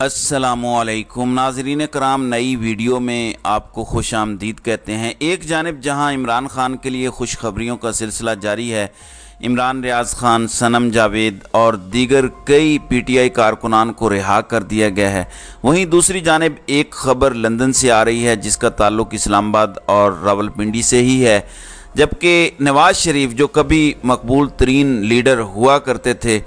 अस्सलामुअलैकुम नाज़रीन कराम, नई वीडियो में आपको खुश आमदीद कहते हैं। एक जानिब जहां इमरान खान के लिए खुशखबरियों का सिलसिला जारी है, इमरान रियाज खान, सनम जावेद और दीगर कई पीटीआई कारकुनान को रिहा कर दिया गया है। वहीं दूसरी जानिब एक खबर लंदन से आ रही है जिसका ताल्लुक़ इस्लामाबाद और रावलपिंडी से ही है, जबकि नवाज शरीफ जो कभी मकबूल तरीन लीडर हुआ करते थे,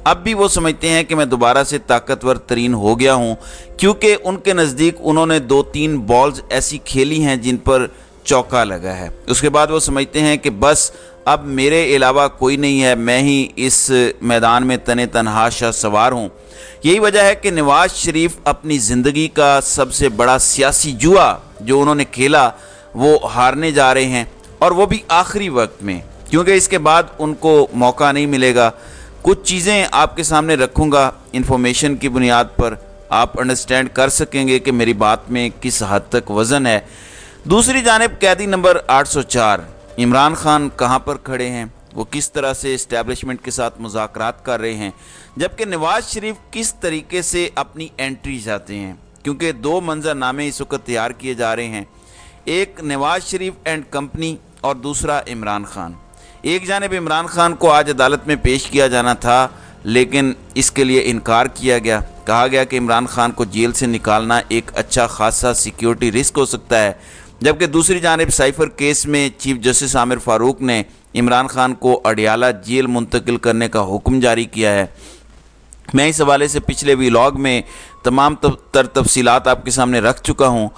अब भी वो समझते हैं कि मैं दोबारा से ताकतवर तरीन हो गया हूँ, क्योंकि उनके नज़दीक उन्होंने 2-3 बॉल्स ऐसी खेली हैं जिन पर चौका लगा है। उसके बाद वो समझते हैं कि बस अब मेरे अलावा कोई नहीं है, मैं ही इस मैदान में तने तनहा शाह सवार हूँ। यही वजह है कि नवाज शरीफ अपनी ज़िंदगी का सबसे बड़ा सियासी जुआ जो उन्होंने खेला वो हारने जा रहे हैं, और वो भी आखिरी वक्त में, क्योंकि इसके बाद उनको मौका नहीं मिलेगा। कुछ चीज़ें आपके सामने रखूँगा, इन्फॉर्मेशन की बुनियाद पर आप अंडरस्टैंड कर सकेंगे कि मेरी बात में किस हद तक वज़न है। दूसरी जानिब कैदी नंबर 804 इमरान खान कहाँ पर खड़े हैं, वो किस तरह से इस्टेब्लिशमेंट के साथ मुज़ाकरात कर रहे हैं, जबकि नवाज शरीफ किस तरीके से अपनी एंट्री चाहते हैं, क्योंकि 2 मंजरनामे इस वक्त तैयार किए जा रहे हैं, एक नवाज शरीफ एंड कंपनी और दूसरा इमरान खान। एक जानिब इमरान खान को आज अदालत में पेश किया जाना था, लेकिन इसके लिए इनकार किया गया। कहा गया कि इमरान खान को जेल से निकालना एक अच्छा खासा सिक्योरिटी रिस्क हो सकता है। जबकि दूसरी जानिब साइफर केस में चीफ जस्टिस आमिर फारूक ने इमरान खान को अडियाला जेल मुंतकिल करने का हुक्म जारी किया है। मैं इस हवाले से पिछले व्लॉग में तमाम तफसीलात आपके सामने रख चुका हूँ।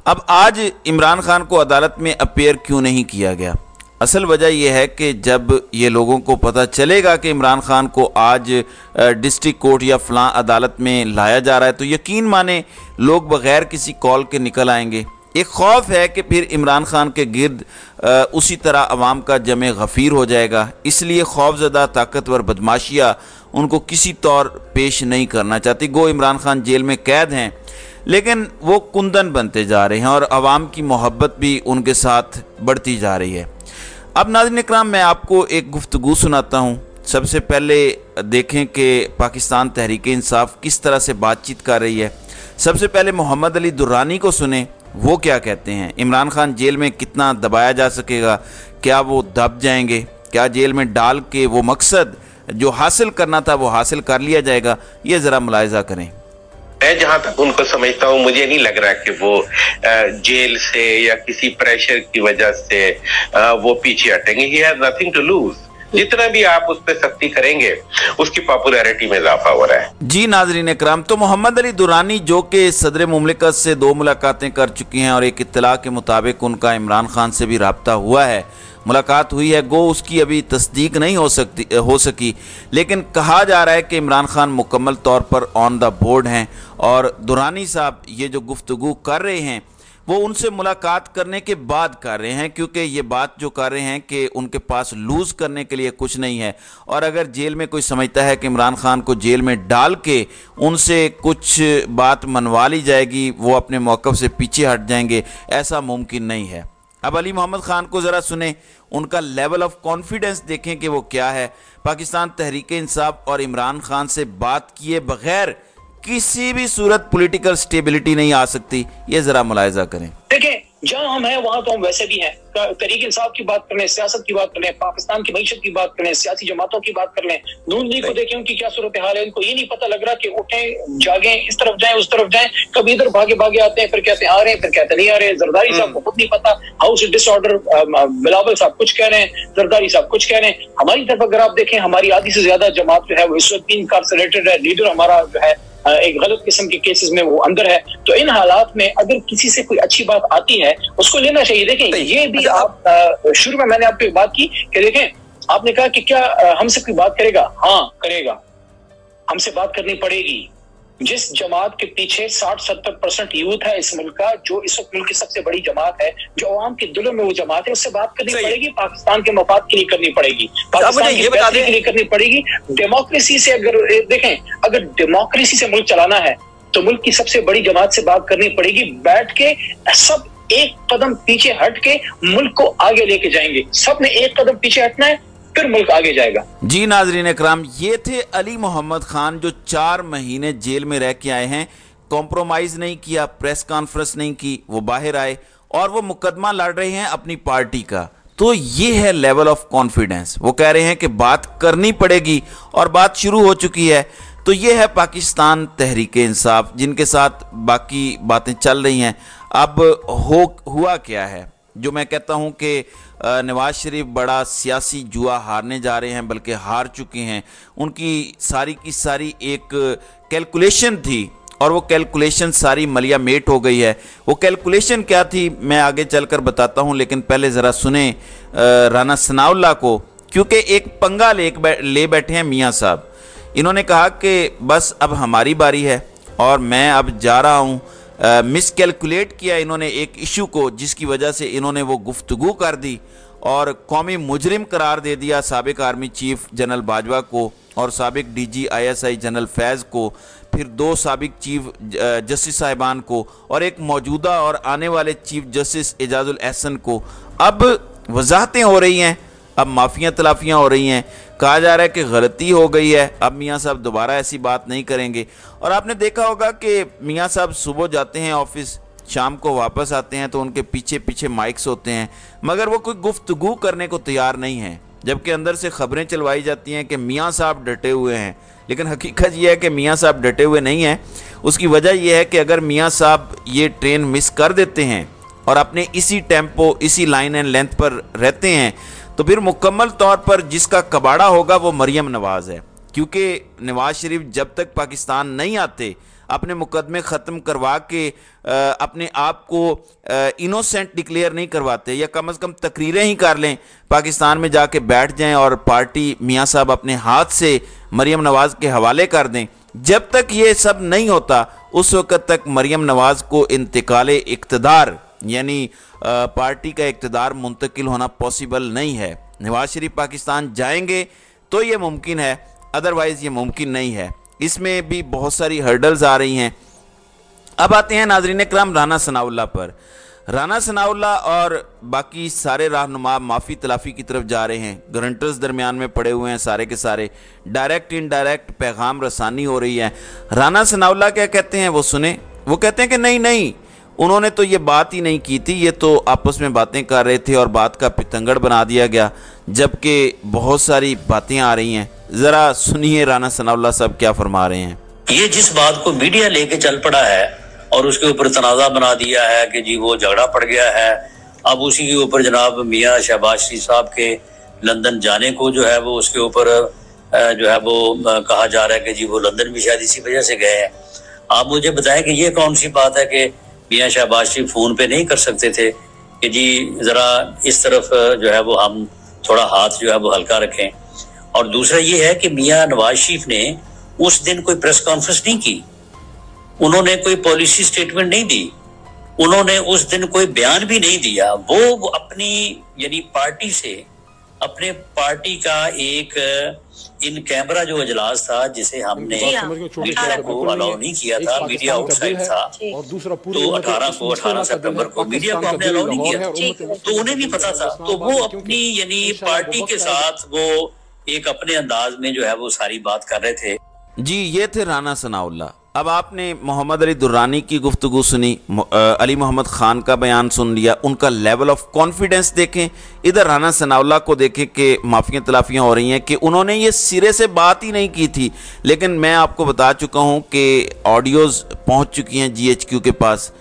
अब आज इमरान खान को अदालत में अपीयर क्यों नहीं किया गया? असल वजह यह है कि जब ये लोगों को पता चलेगा कि इमरान खान को आज डिस्ट्रिक्ट कोर्ट या फ़लाँ अदालत में लाया जा रहा है, तो यकीन माने लोग बग़ैर किसी कॉल के निकल आएंगे। एक खौफ है कि फिर इमरान खान के गिर्द उसी तरह अवाम का जमे गफ़ीर हो जाएगा। इसलिए खौफज़दा ताकतवर बदमाशिया उनको किसी तौर पेश नहीं करना चाहती। गो इमरान खान जेल में कैद हैं, लेकिन वो कुंदन बनते जा रहे हैं और अवाम की मोहब्बत भी उनके साथ बढ़ती जा रही है। अब नाज़रीन इकराम, मैं आपको एक गुफ्तगू सुनाता हूँ। सबसे पहले देखें कि पाकिस्तान तहरीक इंसाफ किस तरह से बातचीत कर रही है। सबसे पहले मोहम्मद अली दुर्रानी को सुने, वो क्या कहते हैं। इमरान खान जेल में कितना दबाया जा सकेगा, क्या वो दब जाएंगे, क्या जेल में डाल के वो मकसद जो हासिल करना था वो हासिल कर लिया जाएगा, ये ज़रा मुलाहिज़ा करें। मैं जहां तक उनको समझता हूं, मुझे नहीं लग रहा कि वो जेल से या किसी प्रेशर की वजह से वो पीछे हटेंगे। He has nothing to lose. जितना भी आप उस पर सख्ती करेंगे उसकी पॉपुलैरिटी में इजाफा हो रहा है। जी नाजरीन इकराम, तो मोहम्मद अली दुरानी जो कि सदर मुमलिकत से 2 मुलाकातें कर चुकी हैं और एक इत्तला के मुताबिक उनका इमरान खान से भी रब्ता हुआ है, मुलाकात हुई है। गो उसकी अभी तस्दीक नहीं हो सकी, लेकिन कहा जा रहा है कि इमरान खान मुकम्मल तौर पर ऑन द बोर्ड हैं और दुरानी साहब ये जो गुफ्तगू कर रहे हैं वो उनसे मुलाकात करने के बाद कर रहे हैं, क्योंकि ये बात जो कर रहे हैं कि उनके पास लूज़ करने के लिए कुछ नहीं है। और अगर जेल में कोई समझता है कि इमरान खान को जेल में डाल के उनसे कुछ बात मनवा ली जाएगी, वो अपने मौक़िफ़ से पीछे हट जाएंगे, ऐसा मुमकिन नहीं है। अब अली मोहम्मद खान को ज़रा सुने, उनका लेवल ऑफ कॉन्फिडेंस देखें कि वो क्या है। पाकिस्तान तहरीक इंसाफ और इमरान खान से बात किए बगैर किसी भी सूरत पॉलिटिकल स्टेबिलिटी नहीं आ सकती, ये ज़रा मुलाहिज़ा करें। देखें, जहाँ हम हैं वहाँ तो हम वैसे भी हैं। तहरीक इंसाफ की बात कर लें, सियासत की बात कर लें, पाकिस्तान की मईशत की बात कर लें, सियासी जमातों की बात कर लें, नून लीग को देखें उनकी क्या सूरत हाल है। इनको ये नहीं पता लग रहा कि उठें जागें, इस तरफ जाएं उस तरफ जाएं, कभी इधर भागे भागे आते हैं, फिर कहते हैं आ रहे हैं, फिर कहते नहीं आ रहे हैं। जरदारी साहब को खुद नहीं पता, हाउस डिसऑर्डर, बिलावल साहब कुछ कह रहे हैं, जरदारी साहब कुछ कह रहे हैं। हमारी तरफ अगर आप देखें, हमारी आधी से ज्यादा जमात जो है वो इस वक्त इनकार्सरेटेड है। लीडर हमारा जो है एक गलत किस्म के केसेस में वो अंदर है। तो इन हालात में अगर किसी से कोई अच्छी बात आती है उसको लेना चाहिए। देखें, ये भी आप शुरू में मैंने आपको एक बात की कि देखें, आपने कहा कि क्या हमसे कोई बात करेगा? हाँ करेगा, हमसे बात करनी पड़ेगी। जिस जमात के पीछे 60-70% यूथ है इस मुल्क का, जो इस वक्त मुल्क की सबसे बड़ी जमात है, जो अवाम के दिलों में वो जमात है, उससे बात करनी पड़ेगी। पाकिस्तान के मफाद के लिए करनी पड़ेगी, पाकिस्तान के पैसे के लिए करनी पड़ेगी। डेमोक्रेसी से अगर देखें, अगर डेमोक्रेसी से मुल्क चलाना है तो मुल्क की सबसे बड़ी जमात से बात करनी पड़ेगी। बैठ के सब एक कदम पीछे हट के मुल्क को आगे लेके जाएंगे। सब ने एक कदम पीछे हटना है, फिर मुल्क आगे जाएगा। जी नाजरीन इकराम, ये थे अली मोहम्मद खान जो 4 महीने जेल में रह के आए हैं। कॉम्प्रोमाइज़ नहीं किया, प्रेस कॉन्फ्रेंस नहीं की, वो बाहर आए और वो मुकदमा लड़ रहे हैं अपनी पार्टी का। तो ये है लेवल ऑफ कॉन्फिडेंस। वो कह रहे हैं कि बात करनी पड़ेगी और बात शुरू हो चुकी है। तो ये है पाकिस्तान तहरीक-ए-इंसाफ, जिनके साथ बाकी बातें चल रही हैं। अब हुआ क्या है, जो मैं कहता हूं कि नवाज शरीफ बड़ा सियासी जुआ हारने जा रहे हैं, बल्कि हार चुके हैं। उनकी सारी की सारी एक कैलकुलेशन थी और वो कैलकुलेशन सारी मलिया मेट हो गई है। वो कैलकुलेशन क्या थी मैं आगे चलकर बताता हूं, लेकिन पहले ज़रा सुने राना सनाउल्लाह को, क्योंकि एक पंगा ले बैठे हैं मियाँ साहब। इन्होंने कहा कि बस अब हमारी बारी है और मैं अब जा रहा हूँ। मिसकैलकुलेट किया इन्होंने एक इशू को, जिसकी वजह से इन्होंने वो गुफ्तगू कर दी और कौमी मुजरिम करार दे दिया साबिक आर्मी चीफ जनरल बाजवा को और साबिक DG ISI जनरल फैज़ को, फिर 2 साबिक चीफ जस्टिस साहिबान को और एक मौजूदा और आने वाले चीफ जस्टिस एजाजुल एहसन को। अब वजाहतें हो रही हैं, अब माफियाँ तलाफियाँ हो रही हैं, कहा जा रहा है कि गलती हो गई है, अब मियाँ साहब दोबारा ऐसी बात नहीं करेंगे। और आपने देखा होगा कि मियाँ साहब सुबह जाते हैं ऑफिस, शाम को वापस आते हैं तो उनके पीछे पीछे माइक्स होते हैं, मगर वो कोई गुफ्तगू करने को तैयार नहीं है, जबकि अंदर से खबरें चलवाई जाती हैं कि मियाँ साहब डटे हुए हैं। लेकिन हकीकत यह है कि मियाँ साहब डटे हुए नहीं हैं। उसकी वजह यह है कि अगर मियाँ साहब ये ट्रेन मिस कर देते हैं और अपने इसी टेम्पो, इसी लाइन एंड लेंथ पर रहते हैं, तो फिर मुकम्मल तौर पर जिसका कबाड़ा होगा वो मरियम नवाज़ है। क्योंकि नवाज शरीफ जब तक पाकिस्तान नहीं आते, अपने मुकदमे ख़त्म करवा के अपने आप को इनोसेंट डिक्लेयर नहीं करवाते, या कम से कम तकरीरें ही कर लें, पाकिस्तान में जाके बैठ जाएं और पार्टी मियाँ साहब अपने हाथ से मरियम नवाज़ के हवाले कर दें, जब तक ये सब नहीं होता उस वक़्त तक मरियम नवाज़ को इंतकाले इक़्तिदार यानी पार्टी का इक़्तिदार मुंतकिल होना पॉसिबल नहीं है। नवाज शरीफ पाकिस्तान जाएंगे तो ये मुमकिन है, अदरवाइज़ ये मुमकिन नहीं है। इसमें भी बहुत सारी हर्डल्स आ रही हैं। अब आते हैं नाज़रीन इकराम राना सनाउल्लाह पर। राना सनाउल्लाह और बाकी सारे रहनुमा माफ़ी तलाफ़ी की तरफ जा रहे हैं, गारंटर्स दरमियान में पड़े हुए हैं सारे के सारे, डायरेक्ट इनडायरेक्ट पैगाम रसानी हो रही है। राना सनाउल्लाह क्या कहते हैं वो सुने। वो कहते हैं कि नहीं, उन्होंने तो ये बात ही नहीं की थी, ये तो आपस में बातें कर रहे थे और बात का पितंगड़ बना दिया गया, जबकि बहुत सारी बातें आ रही हैं। ज़रा सुनिए राना सनाउल्लाह साहब क्या फरमा रहे हैं। ये जिस बात को मीडिया लेके चल पड़ा है और उसके ऊपर तनाज़ा बना दिया है कि जी वो झगड़ा पड़ गया है, अब उसी के ऊपर जनाब मियाँ शहबाज शरीफ साहब के लंदन जाने को जो है वो उसके ऊपर जो है वो कहा जा रहा है कि जी वो लंदन भी शायद इसी वजह से गए हैं। आप मुझे बताएं कि ये कौन सी बात है कि मियाँ शहबाज शरीफ फ़ोन पे नहीं कर सकते थे कि जी ज़रा इस तरफ जो है वो हम थोड़ा हाथ जो है वो हल्का रखें। और दूसरा ये है कि मियाँ नवाज शरीफ ने उस दिन कोई प्रेस कॉन्फ्रेंस नहीं की, उन्होंने कोई पॉलिसी स्टेटमेंट नहीं दी, उन्होंने उस दिन कोई बयान भी नहीं दिया। वो अपनी यानी पार्टी से, अपने पार्टी का एक इन कैमरा जो इजलास था जिसे हमने मीडिया को अलाउ नहीं किया था, मीडिया आउटसाइड था, तो 18 सितंबर को मीडिया को हमने अलाउ नहीं किया, तो उन्हें भी पता था। तो वो अपनी यानी पार्टी के साथ वो एक अपने अंदाज में जो है वो सारी बात कर रहे थे। जी ये थे राना सनाउल्लाह। अब आपने मोहम्मद अली दुर्रानी की गुफ्तगू सुनी, अली मोहम्मद ख़ान का बयान सुन लिया, उनका लेवल ऑफ कॉन्फिडेंस देखें। इधर राना सनाउल्लाह को देखें कि माफियाँ तलाफियाँ हो रही हैं कि उन्होंने ये सिरे से बात ही नहीं की थी, लेकिन मैं आपको बता चुका हूँ कि ऑडियोज़ पहुँच चुकी हैं GHQ के पास।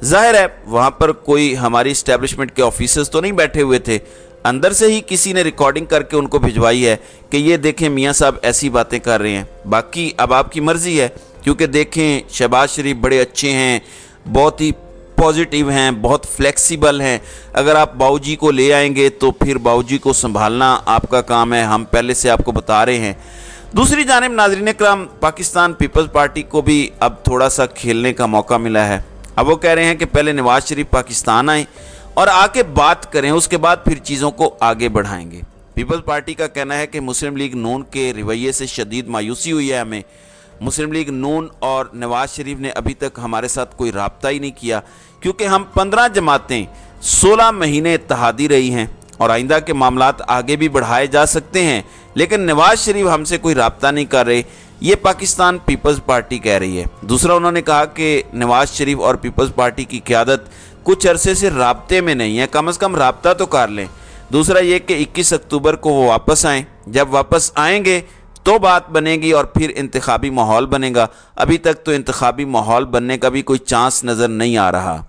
जाहिर है वहाँ पर कोई हमारी इस्टेब्लिशमेंट के ऑफिसर्स तो नहीं बैठे हुए थे, अंदर से ही किसी ने रिकॉर्डिंग करके उनको भिजवाई है कि ये देखें मियाँ साहब ऐसी बातें कर रहे हैं। बाकी अब आपकी मर्ज़ी है, क्योंकि देखें शहबाज शरीफ बड़े अच्छे हैं, बहुत ही पॉजिटिव हैं, बहुत फ्लेक्सिबल हैं। अगर आप बाऊजी को ले आएंगे तो फिर बाऊजी को संभालना आपका काम है, हम पहले से आपको बता रहे हैं। दूसरी जानिब नाज़रीन इकराम, पाकिस्तान पीपल्स पार्टी को भी अब थोड़ा सा खेलने का मौका मिला है। अब वो कह रहे हैं कि पहले नवाज शरीफ पाकिस्तान आए और आके बात करें, उसके बाद फिर चीज़ों को आगे बढ़ाएंगे। पीपल्स पार्टी का कहना है कि मुस्लिम लीग नून के रवैये से शदीद मायूसी हुई है हमें। मुस्लिम लीग नून और नवाज शरीफ ने अभी तक हमारे साथ कोई राब्ता ही नहीं किया, क्योंकि हम 15 जमातें 16 महीने इत्तेहादी रही हैं और आइंदा के मामलात आगे भी बढ़ाए जा सकते हैं, लेकिन नवाज शरीफ हमसे कोई राब्ता नहीं कर रहे। ये पाकिस्तान पीपल्स पार्टी कह रही है। दूसरा, उन्होंने कहा कि नवाज शरीफ और पीपल्स पार्टी की क़यादत कुछ अरसे से राब्ते में नहीं है, कम से कम राब्ता तो कर लें। दूसरा ये कि 21 अक्टूबर को वो वापस आएँ, जब वापस आएंगे तो बात बनेगी और फिर इंतखाबी माहौल बनेगा। अभी तक तो इंतखाबी माहौल बनने का भी कोई चांस नज़र नहीं आ रहा।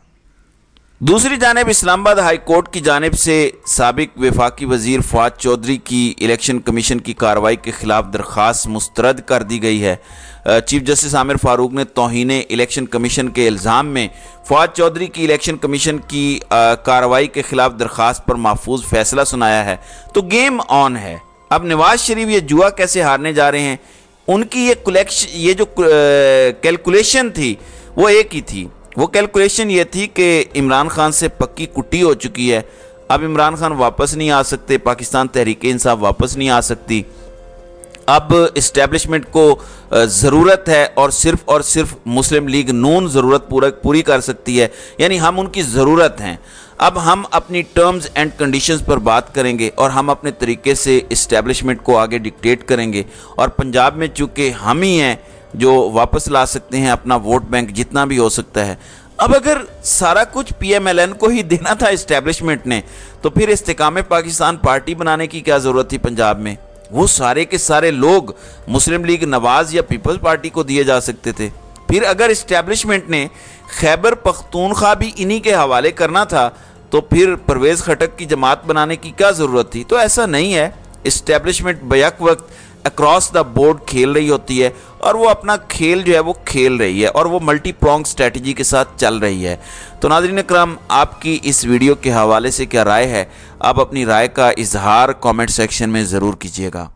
दूसरी जानिब इस्लामाबाद हाई कोर्ट की जानिब से साबिक वफाकी वज़ीर फवाद चौधरी की इलेक्शन कमीशन की कार्रवाई के ख़िलाफ़ दरख्वास्त मुस्तरद कर दी गई है। चीफ जस्टिस आमिर फ़ारूक ने तौहीन इलेक्शन कमीशन के इल्ज़ाम में फवाद चौधरी की इलेक्शन कमीशन की कार्रवाई के ख़िलाफ़ दरख्वास्त पर महफूज फ़ैसला सुनाया है। तो गेम ऑन है। अब नवाज शरीफ ये जुआ कैसे हारने जा रहे हैं, उनकी ये जो कैलकुलेशन थी वो एक ही थी। वो कैलकुलेशन ये थी कि इमरान खान से पक्की कुट्टी हो चुकी है, अब इमरान खान वापस नहीं आ सकते, पाकिस्तान तहरीक-ए-इंसाफ वापस नहीं आ सकती। अब इस्टेब्लिशमेंट को ज़रूरत है और सिर्फ मुस्लिम लीग नून ज़रूरत पूरी कर सकती है, यानी हम उनकी ज़रूरत हैं। अब हम अपनी टर्म्स एंड कंडीशंस पर बात करेंगे और हम अपने तरीके से इस्टेब्लिशमेंट को आगे डिक्टेट करेंगे। और पंजाब में चूँकि हम ही हैं जो वापस ला सकते हैं अपना वोट बैंक जितना भी हो सकता है। अब अगर सारा कुछ PMLN को ही देना था इस्टेब्लिशमेंट ने, तो फिर इस्तेकाम पाकिस्तान पार्टी बनाने की क्या ज़रूरत थी पंजाब में? वो सारे के सारे लोग मुस्लिम लीग नवाज या पीपल्स पार्टी को दिए जा सकते थे। फिर अगर इस्टेब्लिशमेंट ने खैबर पख्तूनख्वा भी इन्हीं के हवाले करना था, तो फिर परवेज़ खटक की जमात बनाने की क्या ज़रूरत थी? तो ऐसा नहीं है। इस्टेब्लिशमेंट बैक वक्त अक्रॉस द बोर्ड खेल रही होती है और वो अपना खेल जो है वो खेल रही है और वो मल्टी प्रोंग स्ट्रेटजी के साथ चल रही है। तो नाज़रीन इकराम, आपकी इस वीडियो के हवाले से क्या राय है? आप अपनी राय का इजहार कमेंट सेक्शन में ज़रूर कीजिएगा।